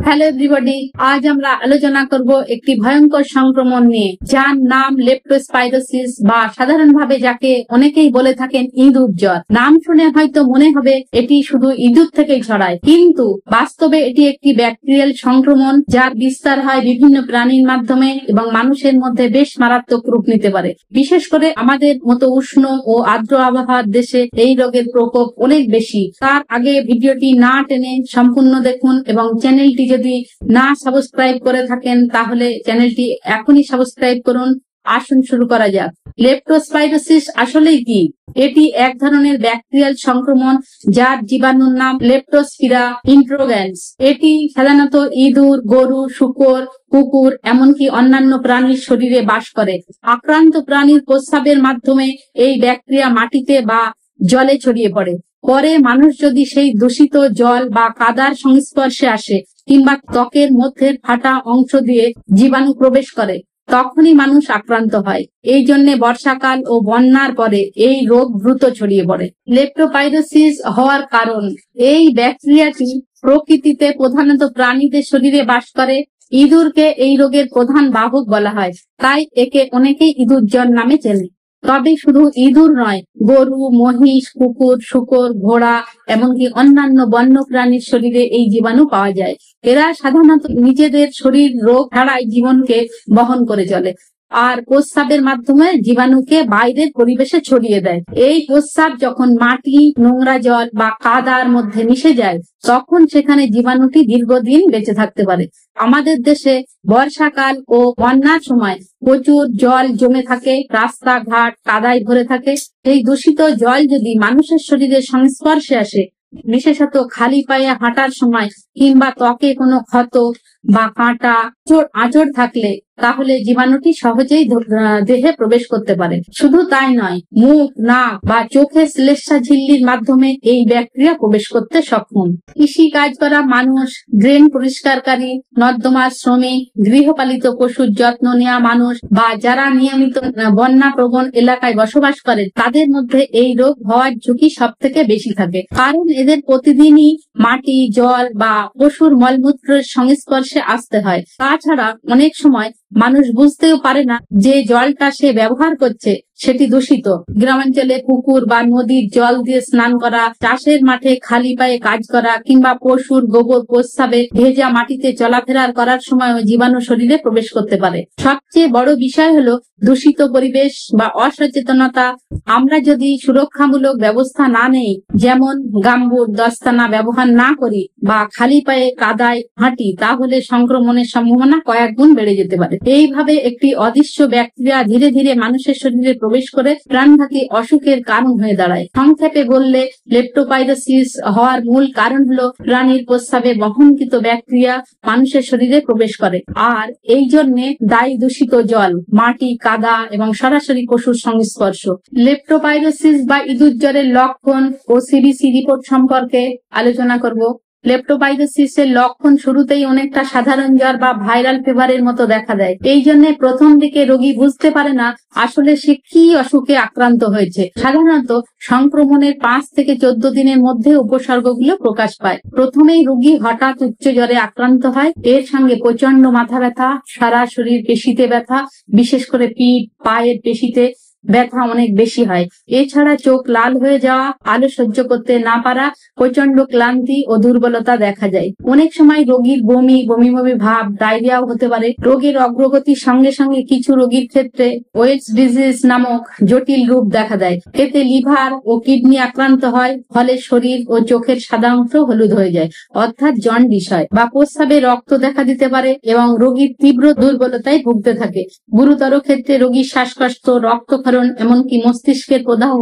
Hello everybody, আজ আমরা আলোচনা করব একটি ভয়ঙ্কর সংক্রমণ নিয়ে, যার নাম লেপ্টোস্পাইরোসিস বা সাধারণভাবে যাকে অনেকেই বলে থাকেন ইঁদুর জ্বর। নাম শুনে হয়তো মনে হবে এটি শুধু ইঁদুর থেকেই ছড়ায়, কিন্তু বাস্তবে এটি একটি ব্যাকটেরিয়াল সংক্রমণ যার বিস্তার হয় বিভিন্ন প্রাণীর মাধ্যমে এবং মানুষের মধ্যে বেশ মারাত্মক রূপ নিতে পারে। বিশেষ করে আমাদের মতো উষ্ণ ও আর্দ্র আবহাওয়ার দেশে এই রোগের প্রকোপ অনেক বেশি। তার আগে ভিডিওটি না টেনে সম্পূর্ণ দেখুন এবং চ্যানেলটি যদি না সাবস্ক্রাইব করে থাকেন তাহলে চ্যানেলটি এখনই সাবস্ক্রাইব করুন। আসুন শুরু করা যাক। লেপ্টোস্পাইরোসিস আসলেই কি? এটি এক ধরনের ব্যাকটেরিয়াল সংক্রমণ যার জীবাণুর নাম লেপ্টোস্পিরা ইন্ট্রোগ্যান্স। এটি সাধারণত ইঁদুর, গরু, শূকর, কুকুর এমনকি অন্যান্য প্রাণীর শরীরে বাস করে। আক্রান্ত প্রাণীর প্রস্রাবের মাধ্যমে এই ব্যাকটেরিয়া মাটিতে বা জলে ছড়িয়ে পড়ে। পরে মানুষ যদি সেই দূষিত জল বা কাদার সংস্পর্শে আসে কিংবা ত্বকের মধ্যে ফাটা অংশ দিয়ে জীবাণু প্রবেশ করে, তখনই মানুষ আক্রান্ত হয়। এই জন্য বর্ষাকাল ও বন্যার পরে এই রোগ দ্রুত ছড়িয়ে পড়ে। লেপ্টোস্পাইরোসিস হওয়ার কারণ, এই ব্যাকটেরিয়াটি প্রকৃতিতে প্রধানত প্রাণীদের শরীরে বাস করে। ইঁদুরকে এই রোগের প্রধান বাহক বলা হয়, তাই একে অনেকেই ইঁদুর জ্বর নামে চেনে। তবে শুধু ইঁদুর নয়, গরু, মহিষ, কুকুর, শূকর, ঘোড়া এমনকি অন্যান্য বন্য প্রাণীর শরীরে এই জীবাণু পাওয়া যায়। এরা সাধারণত নিজেদের শরীর রোগ ছাড়াই জীবনকে বহন করে চলে আর প্রস্রাবের মাধ্যমে জীবাণুকে বাইরের পরিবেশে ছড়িয়ে দেয়। এই প্রস্রাব যখন মাটি, নোংরা জল বা কাদার মধ্যে মিশে যায়, তখন সেখানে জীবাণুটি দীর্ঘদিন বেঁচে থাকতে পারে। আমাদের দেশে বর্ষাকাল ও বন্যার সময় প্রচুর জল জমে থাকে, রাস্তাঘাট কাদায় ভরে থাকে। এই দূষিত জল যদি মানুষের শরীরের সংস্পর্শে আসে, বিশেষত খালি পায়ে হাঁটার সময় কিংবা ত্বকে কোনো ক্ষত বা কাঁটা, আঁচড় থাকলে, তাহলে জীবাণুটি সহজেই দেহে প্রবেশ করতে পারে। শুধু তাই নয়, মুখ, নাক বা চোখে শ্লেষ্মা ঝিল্লির মাধ্যমে এই ব্যাকটেরিয়া প্রবেশ করতে সক্ষম। কৃষি কাজ করা মানুষ, ড্রেন পরিষ্কারকারী, নর্দমার শ্রমিক, গৃহপালিত পশুর যত্ন নেওয়া মানুষ বা যারা নিয়মিত বন্যা প্রবণ এলাকায় বসবাস করে, তাদের মধ্যে এই রোগ হওয়ার ঝুঁকি সব থেকে বেশি থাকে। কারণ এদের প্রতিদিনই মাটি, জল বা পশুর মলমূত্রের সংস্পর্শে আসতে হয়। তাছাড়া অনেক সময় মানুষ বুঝতেও পারে না যে জলটা সে ব্যবহার করছে সেটি দূষিত। গ্রামাঞ্চলে পুকুর বা নদীর জল দিয়ে স্নান করা, চাষের মাঠে খালি পায়ে কাজ করা কিংবা পশুর গোবর প্রস্রাবে ভেজা মাটিতে চলাফেরা করার সময় জীবাণু শরীরে প্রবেশ করতে পারে। সবচেয়ে বড় বিষয় হলো দূষিত পরিবেশ বা অসচেতনতা। আমরা যদি সুরক্ষামূলক ব্যবস্থা না নেই, যেমন গাম্বুট, দস্তানা ব্যবহার না করি বা খালি পায়ে কাদায় হাঁটি, তাহলে সংক্রমণের সম্ভাবনা কয়েক গুণ বেড়ে যেতে পারে। এইভাবে একটি অদৃশ্য ব্যাকটেরিয়া ধীরে ধীরে মানুষের শরীরে প্রবেশ করে প্রাণঘাতী অসুখের কারণ হয়ে দাঁড়ায়। সংক্ষেপে বললে, লেপ্টোস্পাইরোসিস হওয়ার মূল কারণ হলো প্রাণীর প্রস্রাবে বহনকৃত ব্যাকটেরিয়া মানুষের শরীরে প্রবেশ করে, আর এই জন্য দায়ী দূষিত জল, মাটি, কাদা এবং সরাসরি পশুর সংস্পর্শ। লেপ্টোস্পাইরোসিস বা ইঁদুর জ্বরের লক্ষণ ও সিবিসি রিপোর্ট সম্পর্কে আলোচনা করব। লেপ্টোস্পাইরোসিসের লক্ষণ শুরুতেই অনেকটা সাধারণ জ্বর বা ভাইরাল ফিভারের মতো দেখা দেয়। এই জন্য প্রথম দিকে রোগী বুঝতে পারে না আসলে সে কি অসুখে আক্রান্ত হয়েছে। সাধারণত সংক্রমণের 5 থেকে 14 দিনের মধ্যে উপসর্গগুলো প্রকাশ পায়। প্রথমেই রোগী হঠাৎ উচ্চ জ্বরে আক্রান্ত হয়, এর সঙ্গে প্রচন্ড মাথা ব্যথা, সারা শরীর পেশিতে ব্যথা, বিশেষ করে পিঠ, পায়ের পেশিতে ব্যথা অনেক বেশি হয়। এছাড়া চোখ লাল হয়ে যাওয়া, আলো সহ্য করতে না পারা, প্রচন্ড ক্লান্তি ও দুর্বলতা দেখা যায়। অনেক সময় রোগীর বমি বমি ভাব, ডায়রিয়াও হতে পারে। রোগের অগ্রগতির সঙ্গে সঙ্গে কিছু রোগীর ক্ষেত্রে ওয়েটস ডিজিজ নামক জটিল রূপ দেখা দেয়। এতে লিভার ও কিডনি আক্রান্ত হয়, ফলে শরীর ও চোখের সাদা অংশ হলুদ হয়ে যায়, অর্থাৎ জন্ডিস হয়, বা প্রস্রাবে রক্ত দেখা দিতে পারে এবং রোগীর তীব্র দুর্বলতায় ভুগতে থাকে। গুরুতর ক্ষেত্রে রোগীর শ্বাসকষ্ট, রক্তক্ষরণ এমনকি মস্তিষ্কের প্রদাহ,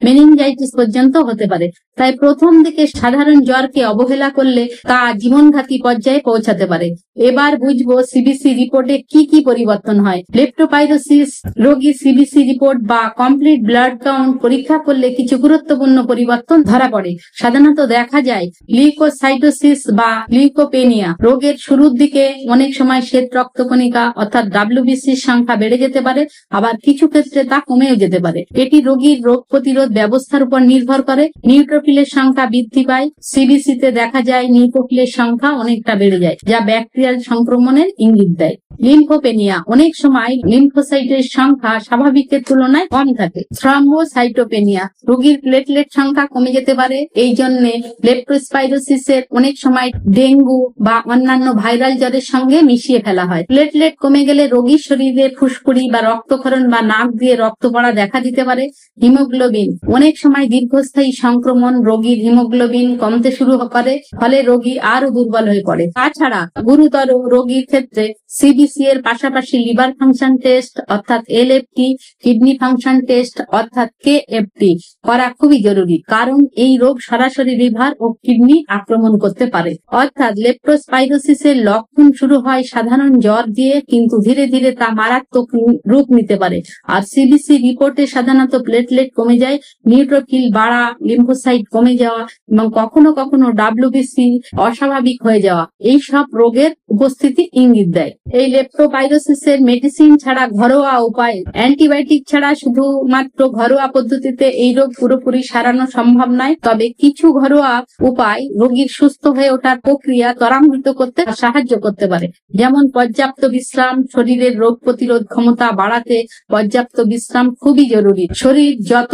মেনিনজাইটিস পর্যন্ত হতে পারে। তাই প্রথম দিকে সাধারণ জ্বরকে অবহেলা করলে তা জীবনঘাতী পর্যায়ে পৌঁছাতে পারে। এবার বুঝবো সিবিসি রিপোর্টে কি কি পরিবর্তন হয়। লেপ্টোস্পাইরোসিস রোগী সিবিসি রিপোর্ট বা কমপ্লিট ব্লাড কাউন্ট পরীক্ষা করলে কিছু গুরুত্বপূর্ণ পরিবর্তন ধরা পড়ে। সাধারণত দেখা যায় লিউকোসাইটোসিস বা লিউকোপেনিয়া। রোগের শুরুর দিকে অনেক সময় শ্বেত রক্তকণিকা অর্থাৎ ডাব্লিউবিসির সংখ্যা বেড়ে যেতে পারে, আবার কিছু ক্ষেত্রে তা কমেও যেতে পারে। এটি রোগীর রোগ প্রতিরোধ ব্যবস্থার উপর নির্ভর করে। নিউট্রোফিল নিউট্রোফিলের সংখ্যা বৃদ্ধি পায়। সিবিসি তে দেখা যায় নিউট্রোফিলের সংখ্যা অনেকটা বেড়ে যায়, যা ব্যাকটেরিয়াল সংক্রমণের ইঙ্গিত দেয়। লিম্ফোপেনিয়া, অনেক সময় লিম্ফোসাইটের সংখ্যা স্বাভাবিকের তুলনায় কম থাকে। থ্রম্বোসাইটোপেনিয়া, রোগীর প্লেটলেট সংখ্যা কমে যেতে পারে। এই জন্য লেপ্টোস্পাইরোসিসের অনেক সময় ডেঙ্গু বা অন্যান্য ভাইরাল জ্বরের সঙ্গে মিশিয়ে ফেলা হয়। প্লেটলেট কমে গেলে রোগীর শরীরে ফুসকুড়ি বা রক্তক্ষরণ বা নাক দিয়ে রক্ত পড়া দেখা দিতে পারে। হিমোগ্লোবিন, অনেক সময় দীর্ঘস্থায়ী সংক্রমণ রোগীর হিমোগ্লোবিন কমতে শুরু করে, ফলে রোগী আরো দুর্বল হয়ে পড়ে। তাছাড়া গুরুতর রোগীর ক্ষেত্রে সিবিসি এর পাশাপাশি লিভার ফাংশন টেস্ট অর্থাৎ এলএফটি, কিডনি ফাংশন টেস্ট অর্থাৎ কেএফটি করা খুবই জরুরি, কারণ এই রোগ সরাসরি লিভার ও কিডনি আক্রমণ করতে পারে। অর্থাৎ লেপ্টোস্পাইরোসিসের লক্ষণ শুরু হয় সাধারণ জ্বর দিয়ে, কিন্তু ধীরে ধীরে তা মারাত্মক রূপ নিতে পারে। আর সিবিসি রিপোর্টে সাধারণত প্লেটলেট কমে যায়, নিউট্রোফিল বাড়া, লিম্ফোসাইট কমে যাওয়া এবং কখনো কখনো ডাব্লিউবিসি অস্বাভাবিক হয়ে যাওয়া এই সব রোগের উপস্থিতি ইঙ্গিত দেয়। এই লেপ্টোস্পাইরোসিসের মেডিসিন ছাড়া ঘরোয়া উপায়, অ্যান্টিবায়োটিক ছাড়া শুধুমাত্র ঘরোয়া পদ্ধতিতে এই রোগ পুরোপুরি সারানো সম্ভব নয়। তবে কিছু ঘরোয়া উপায় রোগীর সুস্থ হয়ে ওঠার প্রক্রিয়া ত্বরান্বিত করতে সাহায্য করতে পারে। যেমন পর্যাপ্ত বিশ্রাম, শরীরের রোগ প্রতিরোধ ক্ষমতা বাড়াতে পর্যাপ্ত বিশ্রাম খুবই জরুরি। শরীর যত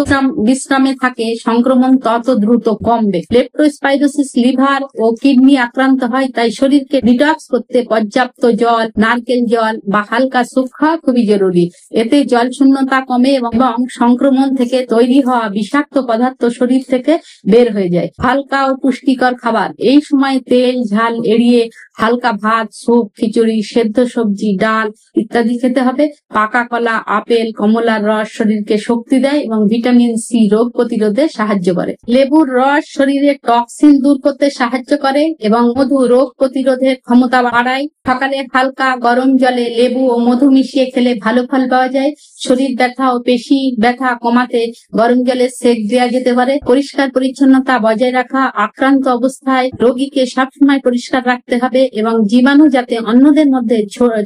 বিশ্রামে থাকে সংক্রমণ তত দ্রুত কমবে। লেপ্টোস্পাইরোসিস লিভার ও কিডনি আক্রান্ত হয়, তাই শরীরকে ডিটক্স করতে পর্যাপ্ত জল, নারকেল জল বা হালকা স্যুপ খাওয়া খুবই জরুরি। এতে জল শূন্যতা কমে এবং সংক্রমণ থেকে তৈরি হওয়া বিষাক্ত পদার্থ শরীর থেকে বের হয়ে যায়। হালকা ও পুষ্টিকর খাবার, এই সময় তেল ঝাল এড়িয়ে হালকা ভাত, স্যুপ, খিচুড়ি, সেদ্ধ সবজি, ডাল ইত্যাদি খেতে হবে। পাকা কলা, আপেল, কমলার রস শরীরকে শক্তি দেয় এবং ভিটামিন সি রোগ প্রতিরোধে সাহায্য করে। লেবুর রস শরীরের টক্সিন দূর করতে সাহায্য করে এবং মধু রোগ প্রতিরোধের ক্ষমতা বাড়ায়। সকালে হালকা গরম জলে লেবু ও মধু মিশিয়ে খেলে ভালো ফল পাওয়া যায়। শরীর ব্যথা ও পেশি ব্যথা কমাতে গরম জলে সেক দেওয়া যেতে পারে। পরিষ্কার পরিচ্ছন্নতা বজায় রাখা, আক্রান্ত অবস্থায় রোগীকে সবসময় পরিষ্কার রাখতে হবে এবং জীবাণু যাতে অন্যদের মধ্যে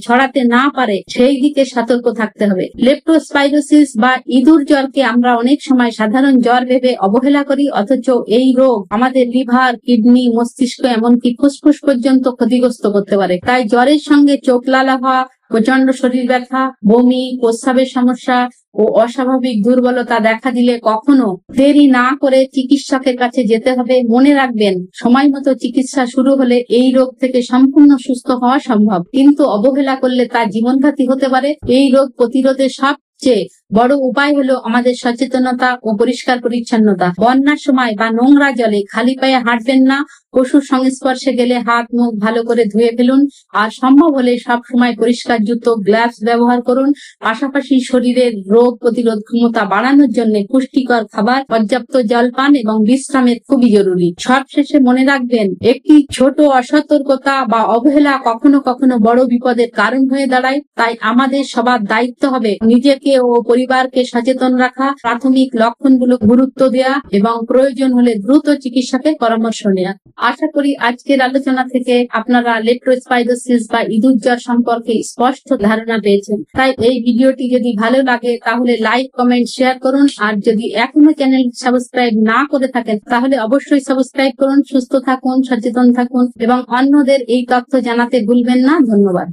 ছড়াতে না পারে সেই দিকে সতর্ক থাকতে হবে। লেপ্টোস্পাইরোসিস বা ইঁদুর জ্বরকে আমরা অনেক সময় সাধারণ জ্বর ভেবে অবহেলা করি, অথচ এই রোগ আমাদের লিভার, কিডনি, মস্তিষ্ক এমনকি ফুসফুস পর্যন্ত ক্ষতিগ্রস্ত করতে পারে। তাই জ্বরের সঙ্গে চোখ লালা হওয়া, প্রচন্ড শরীর ব্যথা, বমি, প্রস্রাবের সমস্যা ও অস্বাভাবিক দুর্বলতা দেখা দিলে কখনো দেরি না করে চিকিৎসকের কাছে যেতে হবে। মনে রাখবেন, সময় মতো চিকিৎসা শুরু হলে এই রোগ থেকে সম্পূর্ণ সুস্থ হওয়া সম্ভব, কিন্তু অবহেলা করলে তা জীবনঘাতী হতে পারে। এই রোগ প্রতিরোধে সবচেয়ে বড় উপায় হলো আমাদের সচেতনতা ও পরিষ্কার পরিচ্ছন্নতা। বন্যার সময় বা নোংরা জলে খালি পায়ে হাঁটবেন না। পশুর সংস্পর্শে গেলে হাত মুখ ভালো করে ধুয়ে ফেলুন। আর সম্ভব হলে সব সময় পরিষ্কার জুতো, গ্লাভস ব্যবহার করুন। পাশাপাশি শরীরের রোগ প্রতিরোধ ক্ষমতা বাড়ানোর জন্য পুষ্টিকর খাবার, পর্যাপ্ত জল পান এবং বিশ্রামের খুবই জরুরি। সবশেষে মনে রাখবেন, একটি ছোট অসতর্কতা বা অবহেলা কখনো কখনো বড় বিপদের কারণ হয়ে দাঁড়ায়। তাই আমাদের সবার দায়িত্ব হবে নিজেকে ও পরিবারকে সচেতন রাখা, প্রাথমিক লক্ষণগুলো গুরুত্ব দেওয়া এবং প্রয়োজন হলে দ্রুত চিকিৎসকের পরামর্শ নেওয়া। আশা করি আজকের আলোচনা থেকে আপনারা লেপ্টোস্পাইরোসিস বা ইঁদুর জ্বর সম্পর্কে স্পষ্ট ধারণা পেয়েছেন। তাই এই ভিডিওটি যদি ভালো লাগে তাহলে লাইক, কমেন্ট, শেয়ার করুন। আর যদি এখনো চ্যানেল সাবস্ক্রাইব না করে থাকেন তাহলে অবশ্যই সাবস্ক্রাইব করুন। সুস্থ থাকুন, সচেতন থাকুন এবং অন্যদের এই তথ্য জানাতে ভুলবেন না। ধন্যবাদ।